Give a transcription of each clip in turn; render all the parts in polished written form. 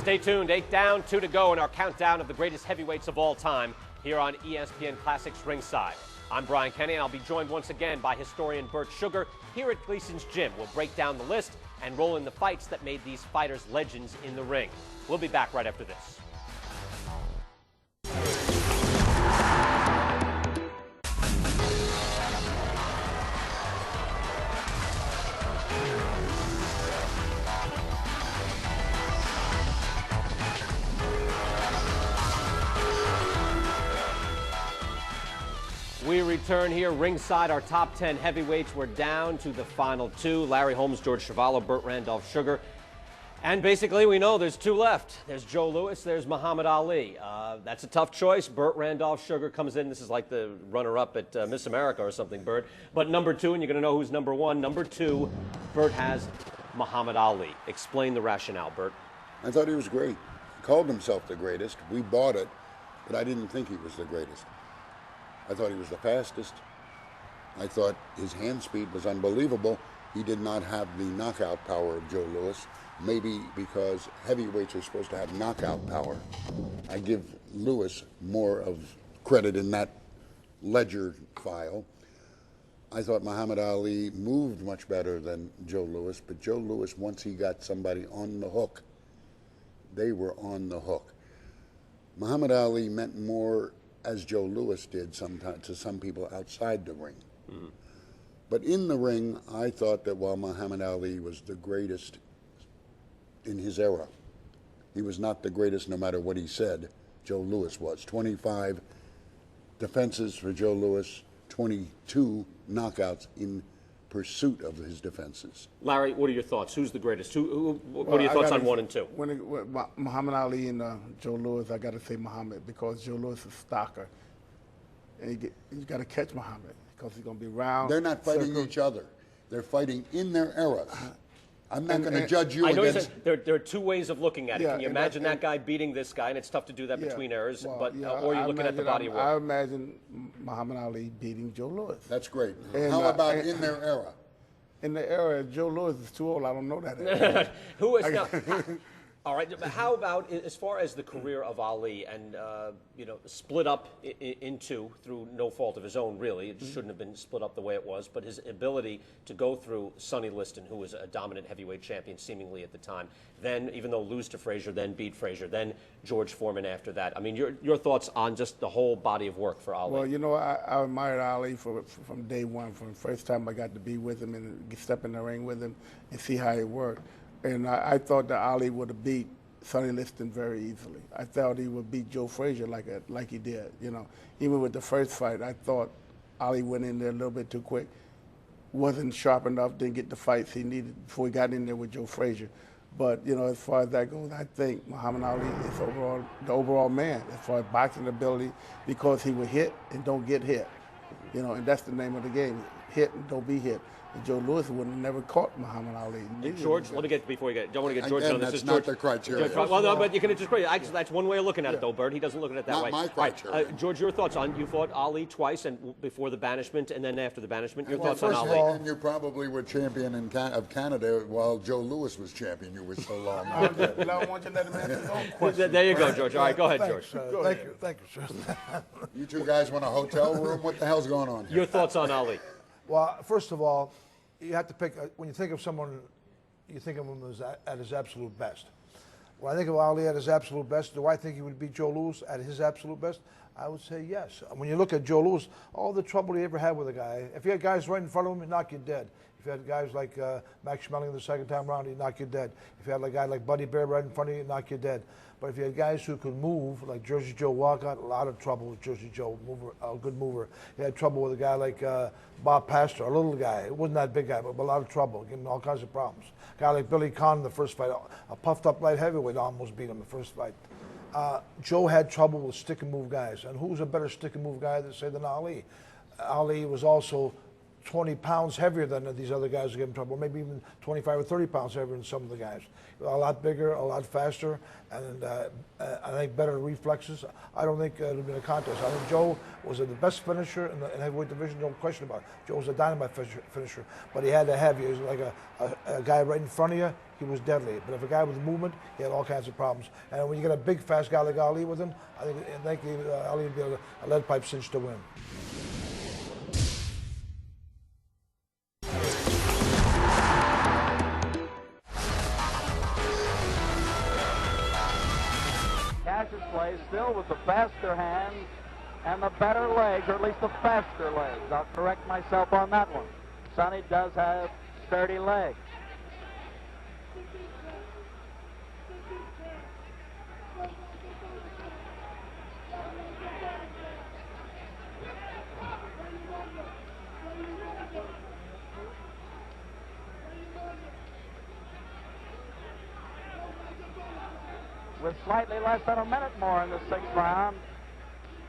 Stay tuned. 8 down, 2 to go in our countdown of the greatest heavyweights of all time here on ESPN Classics Ringside. I'm Brian Kenny, and I'll be joined once again by historian Bert Sugar here at Gleason's Gym. We'll break down the list and roll in the fights that made these fighters legends in the ring. We'll be back right after this. We return here ringside. Our top 10 heavyweights. We're down to the final two. Larry Holmes, George Chuvalo, Burt Randolph Sugar. And basically, we know there's two left. There's Joe Louis, there's Muhammad Ali. That's a tough choice. Burt Randolph Sugar comes in. This is like the runner-up at Miss America or something, Burt. But number two, and you're going to know who's number one. Number two, Burt has Muhammad Ali. Explain the rationale, Burt. I thought he was great. He called himself the greatest. We bought it, but I didn't think he was the greatest. I thought he was the fastest. I thought his hand speed was unbelievable. He did not have the knockout power of Joe Louis, maybe because heavyweights are supposed to have knockout power. I give Louis more of credit in that ledger file. I thought Muhammad Ali moved much better than Joe Louis, but Joe Louis, once he got somebody on the hook, they were on the hook. Muhammad Ali meant more, as Joe Louis did sometimes, to some people outside the ring. Mm-hmm. But in the ring, I thought that while Muhammad Ali was the greatest in his era, he was not the greatest no matter what he said. Joe Louis was. 25 defenses for Joe Louis, 22 knockouts in pursuit of his defenses. Larry, what are your thoughts? Who's the greatest? What are your thoughts on 1 and 2? When Muhammad Ali and Joe Louis, I got to say Muhammad, because Joe Louis is stalker. And you got to catch Muhammad because he's going to be round. They're not fighting each other. They're fighting in their eras. I'm not going to judge you against... There are two ways of looking at it. Can you imagine that guy beating this guy? And it's tough to do that between eras. Or you're looking at the body of work. I imagine Muhammad Ali beating Joe Louis. That's great. And, how about in their era? In the era, Joe Louis is too old. I don't know that. Who is now? All right. But how about as far as the career of Ali and split up into through no fault of his own, really? It shouldn't have been split up the way it was. But his ability to go through Sonny Liston, who was a dominant heavyweight champion seemingly at the time, then even though lose to Frazier, then beat Frazier, then George Foreman after that. I mean, your thoughts on just the whole body of work for Ali? Well, I admired Ali from day one, from the first time I got to be with him and step in the ring with him and see how he worked. And I thought that Ali would have beat Sonny Liston very easily. I thought he would beat Joe Frazier like he did. Even with the first fight, I thought Ali went in there a little bit too quick, wasn't sharp enough, didn't get the fights he needed before he got in there with Joe Frazier. But as far as that goes, I think Muhammad Ali is the overall man as far as boxing ability, because he would hit and don't get hit. And that's the name of the game: hit and don't be hit. And Joe Louis would have never caught Muhammad Ali. George, let me get before you get. Don't want to get George on this. That's not the criteria. Well, no, but you can just. That's one way of looking at it, though, Bert. He doesn't look at it that way. Not my criteria. George, your thoughts on you fought Ali twice, and before the banishment, and then after the banishment. Your thoughts on Ali? And you probably were champion of Canada while Joe Louis was champion. You were so long. I don't want you to let him answer his own question. There you go, George. All right, go ahead, Thanks, George. Thank you, sir. You two guys want a hotel room? What the hell's going on here? Your thoughts on Ali? Well, first of all, you have to pick, when you think of someone, you think of him at his absolute best. When I think of Ali at his absolute best, do I think he would beat Joe Louis at his absolute best? I would say yes. When you look at Joe Louis, all the trouble he ever had with a guy, if you had guys right in front of him, he'd knock you dead. If you had guys like Max Schmeling the second time around, he'd knock you dead. If you had a guy like Buddy Bear right in front of you, he'd knock you dead. But if you had guys who could move, like Jersey Joe Walcott, a lot of trouble with Jersey Joe, a good mover. He had trouble with a guy like Bob Pastor, a little guy. It wasn't that big guy, but a lot of trouble, giving him all kinds of problems. A guy like Billy Conn in the first fight, a puffed up light heavyweight, almost beat him in the first fight. Joe had trouble with stick and move guys. And who's a better stick and move guy than Ali? Ali was also 20 pounds heavier than these other guys who give him trouble, maybe even 25 or 30 pounds heavier than some of the guys. A lot bigger, a lot faster, and I think better reflexes. I don't think it'll be a contest. I think Joe was the best finisher in the heavyweight division, no question about it. Joe was a dynamite finisher, but he had to have you. He was like a guy right in front of you, he was deadly. But if a guy with movement, he had all kinds of problems. And when you get a big, fast guy like Ali with him, I think Ali would be a lead pipe cinch to win. Cassius plays still with the faster hands and the better legs, or at least the faster legs. I'll correct myself on that one. Tunney does have sturdy legs. With slightly less than a minute more in the 6th round,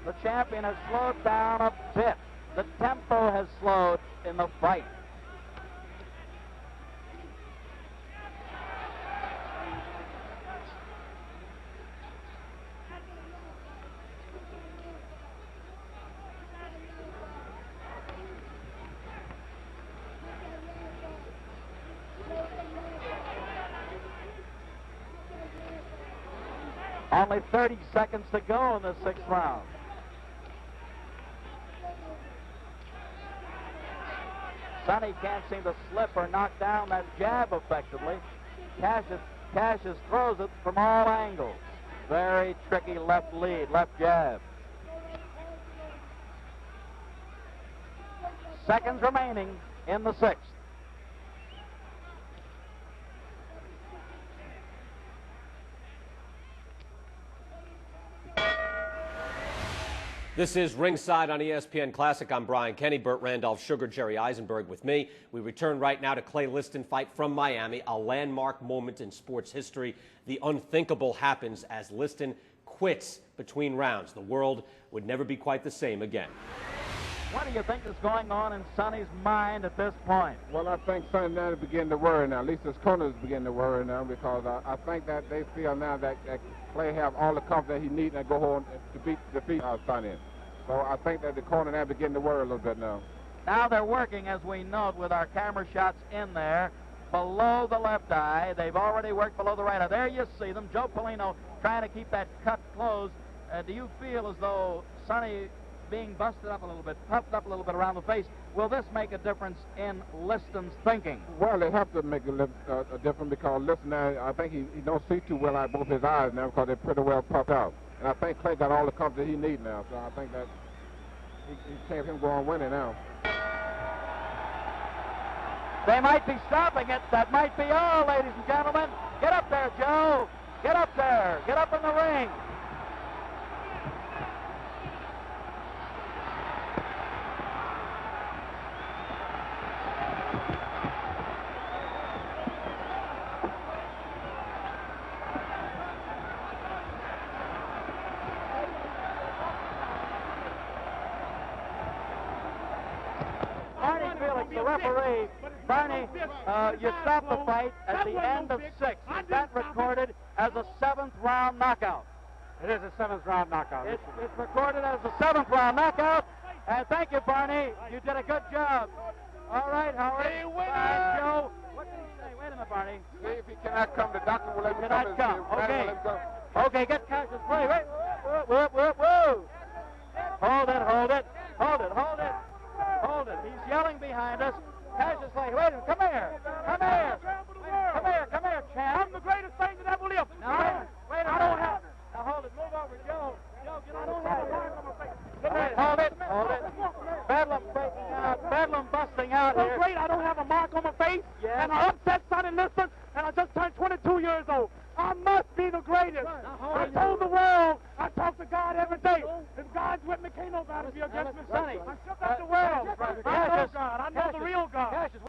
the champion has slowed down a bit. The tempo has slowed in the fight. Only 30 seconds to go in the 6th round. Tunney can't seem to slip or knock down that jab effectively. Cassius throws it from all angles. Very tricky left lead, left jab. Seconds remaining in the 6th. This is Ringside on ESPN Classic. I'm Brian Kenny, Burt Randolph, Sugar, Jerry Eisenberg with me. We return right now to Clay Liston fight from Miami, a landmark moment in sports history. The unthinkable happens as Liston quits between rounds. The world would never be quite the same again. What do you think is going on in Sonny's mind at this point? Well, I think Sonny now is beginning to worry now. At least his corners beginning to worry now, because I think that they feel now that Clay have all the confidence he needs and go home to defeat Sonny. So I think that the corner now beginning to worry a little bit now. Now they're working, as we note, with our camera shots in there, below the left eye. They've already worked below the right eye. There you see them. Joe Polino trying to keep that cut closed. Do you feel as though Sonny being busted up a little bit, puffed up a little bit around the face, will this make a difference in Liston's thinking? Well, it has to make a difference, because Liston now, I think he don't see too well out both his eyes now, because they're pretty well puffed out. And I think Clay got all the confidence he needs now, so I think that he can't him go on winning now. They might be stopping it. That might be all, ladies and gentlemen. Get up there, Joe. Get up there. Get up in the ring. The referee, Barney, you stopped the fight at the end of 6. Is that recorded as a 7th round knockout? It is a 7th round knockout. It's recorded as a 7th round knockout. And thank you, Barney. You did a good job. All right, Howard. Hey, Joe, what did he say? Wait a minute, Barney. See, if he cannot come, the doctor will let him Cannot come. Okay. Let him go. Okay, get Cassius. Wait. Whoa. Hold it. He's yelling behind us. Cassius like, wait a minute, come here, champ. I'm the greatest thing that ever lived. Now, wait a minute. I don't have. Now hold it, move over, Joe. Joe, get on the I don't side. have my face. Hold it. Bedlam breaking out, Bedlam busting out So here. great, I don't have a mark on my face. Yeah. And I upset Sonny Liston, and I just turned 22 years old. I must be the greatest. I told the world, I talk to God every day. If God's with me, can't nobody be against me. Sonny, I shook up the world. I know Cassius, God. I know the real God. Cassius.